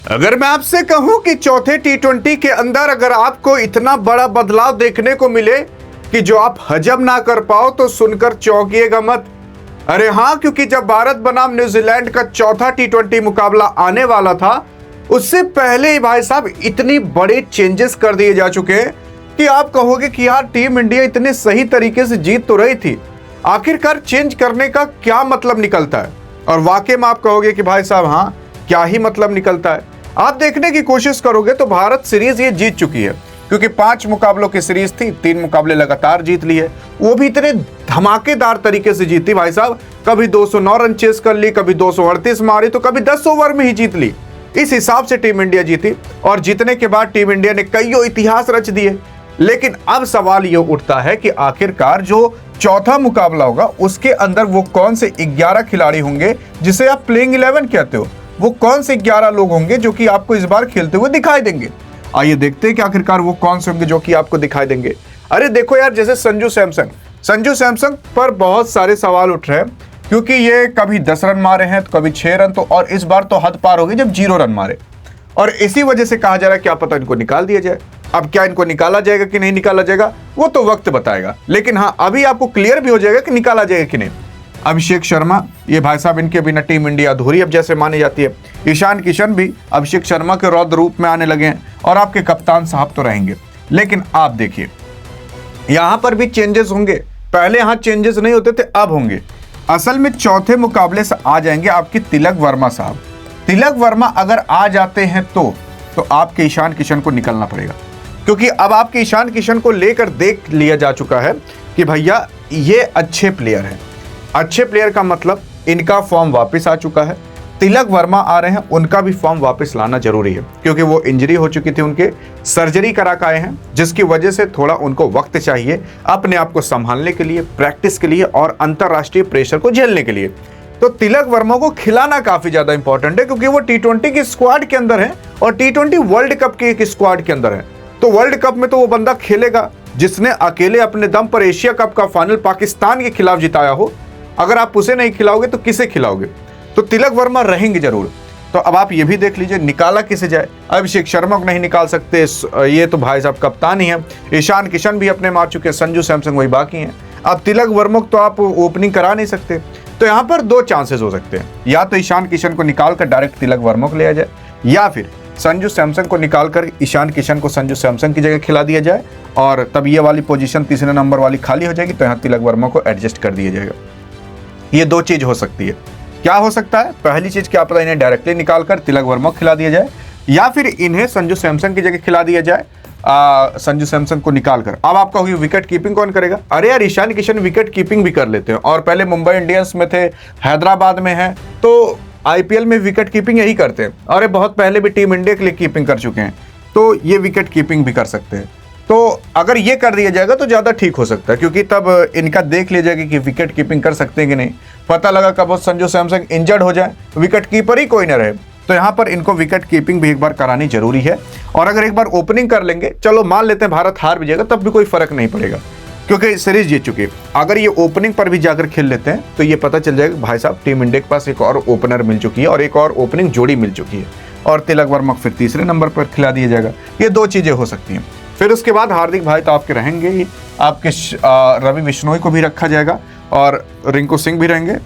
अगर मैं आपसे कहूं कि चौथे टी20 के अंदर अगर आपको इतना बड़ा बदलाव देखने को मिले कि जो आप हजम ना कर पाओ तो सुनकर चौंकिएगा मत। अरे हां, क्योंकि जब भारत बनाम न्यूजीलैंड का चौथा टी20 मुकाबला आने वाला था उससे पहले ही भाई साहब इतनी बड़े चेंजेस कर दिए जा चुके हैं कि आप कहोगे कि यार टीम इंडिया इतने सही तरीके से जीत तो रही थी, आखिरकार चेंज करने का क्या मतलब निकलता है। और वाकई में आप कहोगे कि भाई साहब हाँ, क्या ही मतलब निकलता है। आप देखने की कोशिश करोगे तो भारत सीरीज ये जीत चुकी है, क्योंकि 5 मुकाबलों की सीरीज थी, 3 मुकाबले लगातार जीत ली है, वो भी इतने धमाकेदार तरीके से जीती भाई साहब। कभी 209 रन चेस कर ली, कभी 238 मारी, तो कभी 10 ओवर में ही जीत ली। इस हिसाब से टीम इंडिया जीती और जीतने के बाद टीम इंडिया ने कईयों इतिहास रच दिए। लेकिन अब सवाल ये उठता है कि आखिरकार जो चौथा मुकाबला होगा उसके अंदर वो कौन से 11 खिलाड़ी होंगे जिसे आप प्लेइंग 11 कहते हो, वो कौन से 11 लोग होंगे जो कि आपको इस बार खेलते हुए दिखाई देंगे। आइए देखते हैं कि आखिरकार वो कौन से होंगे जो कि आपको दिखाई देंगे। अरे देखो यार, जैसे संजू सैमसन पर बहुत सारे सवाल उठ रहे हैं, क्योंकि ये कभी 10 रन मारे हैं तो कभी 6 रन, तो और इस बार तो हद पार हो गई जब 0 रन मारे, और इसी वजह से कहा जा रहा है क्या पता इनको निकाल दिया जाए। अब क्या इनको निकाला जाएगा कि नहीं निकाला जाएगा वो तो वक्त बताएगा, लेकिन हाँ अभी आपको क्लियर भी हो जाएगा कि निकाला जाएगा कि नहीं। अभिषेक शर्मा, ये भाई साहब इनके बिना टीम इंडिया अधूरी अब जैसे मानी जाती है। ईशान किशन भी अभिषेक शर्मा के रौद्र रूप में आने लगे हैं, और आपके कप्तान साहब तो रहेंगे। लेकिन आप देखिए यहां पर भी चेंजेस होंगे, पहले यहां चेंजेस नहीं होते थे, अब होंगे। असल में चौथे मुकाबले से आ जाएंगे आपके तिलक वर्मा साहब। तिलक वर्मा अगर आ जाते हैं तो आपके ईशान किशन को निकलना पड़ेगा, क्योंकि अब आपके ईशान किशन को लेकर देख लिया जा चुका है कि भैया ये अच्छे प्लेयर हैं। अच्छे प्लेयर का मतलब इनका फॉर्म वापस आ चुका है। तिलक वर्मा आ रहे हैं, उनका भी फॉर्म वापस लाना जरूरी है, क्योंकि वो इंजरी हो चुकी थी, उनके सर्जरी करा के आए हैं, जिसकी वजह से थोड़ा उनको वक्त चाहिए अपने आप को संभालने के लिए, प्रैक्टिस के लिए और अंतरराष्ट्रीय प्रेशर को झेलने के लिए। तो तिलक वर्मा को खिलाना काफी ज्यादा इंपॉर्टेंट है, क्योंकि वो टी20 की स्क्वाड के अंदर है और टी20 वर्ल्ड कप की एक स्क्वाड के अंदर है। तो वर्ल्ड कप में तो वो बंदा खेलेगा जिसने अकेले अपने दम पर एशिया कप का फाइनल पाकिस्तान के खिलाफ जिताया हो। अगर आप उसे नहीं खिलाओगे तो किसे खिलाओगे? तो तिलक वर्मा रहेंगे जरूर। तो अब आप ये भी देख लीजिए निकाला किसे जाए। अभिषेक शर्मा को नहीं निकाल सकते, ये तो भाई साहब कप्तान ही है। ईशान किशन भी अपने मार चुके हैं, संजू सैमसन वही बाकी हैं। अब तिलक वर्मा को तो आप ओपनिंग करा नहीं सकते। तो यहाँ पर 2 चांसेस हो सकते हैं, या तो ईशान किशन को निकाल कर डायरेक्ट तिलक वर्मा को लिया जाए, या फिर संजू सैमसन को निकालकर ईशान किशन को संजू सैमसन की जगह खिला दिया जाए, और तब ये वाली पोजीशन तीसरे नंबर वाली खाली हो जाएगी, तो यहाँ तिलक वर्मा को एडजस्ट कर दिया जाएगा। ये 2 चीज हो सकती है। क्या हो सकता है? पहली चीज क्या पता इन्हें डायरेक्टली निकालकर तिलक वर्मा को खिला दिया जाए, या फिर इन्हें संजू सैमसन की जगह खिला दिया जाए, संजू सैमसन को निकालकर। अब आपका होगी विकेट कीपिंग कौन करेगा? अरे यार, ईशान किशन विकेट कीपिंग भी कर लेते हैं, और पहले मुंबई इंडियंस में थे, हैदराबाद में है, तो आईपीएल में विकेट कीपिंग यही करते हैं, और बहुत पहले भी टीम इंडिया के लिए कीपिंग कर चुके हैं, तो ये विकेट कीपिंग भी कर सकते हैं। तो अगर ये कर दिया जाएगा तो ज़्यादा ठीक हो सकता है, क्योंकि तब इनका देख लिया जाएगा कि विकेट कीपिंग कर सकते हैं कि नहीं। पता लगा कब संजू सैमसन इंजर्ड हो जाए, विकेट कीपर ही कोई ना रहे, तो यहाँ पर इनको विकेट कीपिंग भी एक बार करानी जरूरी है। और अगर एक बार ओपनिंग कर लेंगे, चलो मान लेते हैं भारत हार भी जाएगा, तब भी कोई फर्क नहीं पड़ेगा, क्योंकि सीरीज जीत चुकी है। अगर ये ओपनिंग पर भी जाकर खेल लेते हैं तो ये पता चल जाएगा भाई साहब टीम इंडिया के पास एक और ओपनर मिल चुकी है, और एक और ओपनिंग जोड़ी मिल चुकी है, और तिलक वर्मा फिर तीसरे नंबर पर खिला दिया जाएगा। ये 2 चीजें हो सकती हैं। फिर उसके बाद हार्दिक भाई तो आपके रहेंगे ही, आपके रवि बिश्नोई को भी रखा जाएगा, और रिंकू सिंह भी रहेंगे,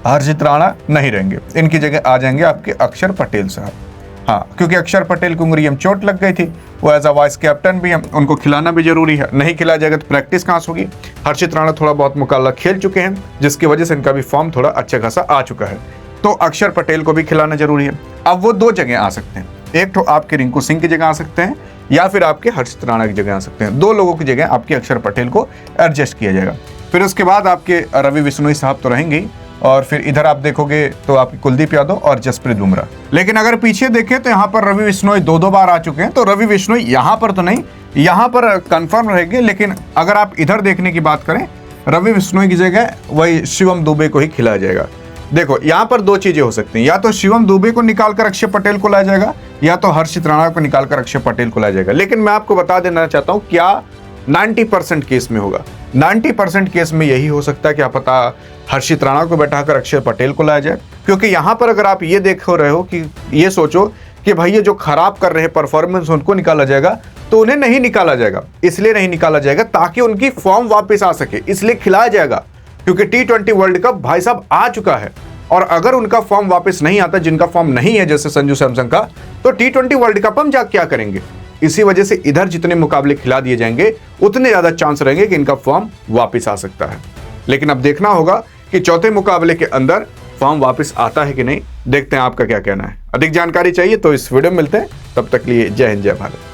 हर्षित राणा नहीं रहेंगे। इनकी जगह आ जाएंगे आपके अक्षर पटेल साहब। हाँ, क्योंकि अक्षर पटेल को उंगली में चोट लग गई थी, वो एज अ वाइस कैप्टन भी हैं, उनको खिलाना भी जरूरी है। नहीं खिलाया जाएगा तो प्रैक्टिस कहाँ से होगी? हर्षित राणा थोड़ा बहुत मुकाबला खेल चुके हैं, जिसकी वजह से इनका भी फॉर्म थोड़ा अच्छा खासा आ चुका है, तो अक्षर पटेल को भी खिलाना जरूरी है। अब वो 2 जगह आ सकते हैं, एक तो आपके रिंकू सिंह की जगह आ सकते हैं, या फिर आपके हर्षित राणा की जगह आ सकते हैं। 2 लोगों की जगह आपके अक्षर पटेल को एडजस्ट किया जाएगा। फिर उसके बाद आपके रवि बिश्नोई साहब तो रहेंगे ही, और फिर इधर आप देखोगे तो आपके कुलदीप यादव और जसप्रीत बुमराह। लेकिन अगर पीछे देखें तो यहाँ पर रवि बिश्नोई 2 बार आ चुके हैं, तो रवि बिश्नोई यहाँ पर तो नहीं, यहाँ पर कंफर्म रहेंगे। लेकिन अगर आप इधर देखने की बात करें, रवि बिश्नोई की जगह वही शिवम दुबे को ही खिलाया जाएगा। देखो यहाँ पर 2 चीजें हो सकती हैं, या तो शिवम दुबे को निकालकर अक्षय पटेल को लाया जाएगा, या तो हर्षित राणा को निकालकर अक्षय पटेल को लाया जाएगा। लेकिन मैं आपको बता देना चाहता हूँ क्या 90% केस में होगा। 90% केस में यही हो सकता है कि आप पता हर्षित राणा को बैठाकर अक्षय पटेल को लाया जाए, क्योंकि यहाँ पर अगर आप ये देख रहे हो कि ये सोचो कि भाई ये जो खराब कर रहे हैं परफॉर्मेंस उनको निकाला जाएगा, तो उन्हें नहीं निकाला जाएगा। इसलिए नहीं निकाला जाएगा ताकि उनकी फॉर्म वापस आ सके, इसलिए खिलाया जाएगा। क्योंकि T20 वर्ल्ड कप भाई साहब आ चुका है, और अगर उनका फॉर्म वापस नहीं आता, जिनका फॉर्म नहीं है जैसे संजू सैमसन का, तो T20 वर्ल्ड कप हम जा क्या करेंगे। इसी वजह से इधर जितने मुकाबले खिला दिए जाएंगे उतने ज्यादा चांस रहेंगे कि इनका फॉर्म वापस आ सकता है। लेकिन अब देखना होगा कि चौथे मुकाबले के अंदर फॉर्म वापस आता है कि नहीं। देखते हैं आपका क्या कहना है। अधिक जानकारी चाहिए तो इस वीडियो में मिलते हैं, तब तक लिए जय हिंद जय भारत।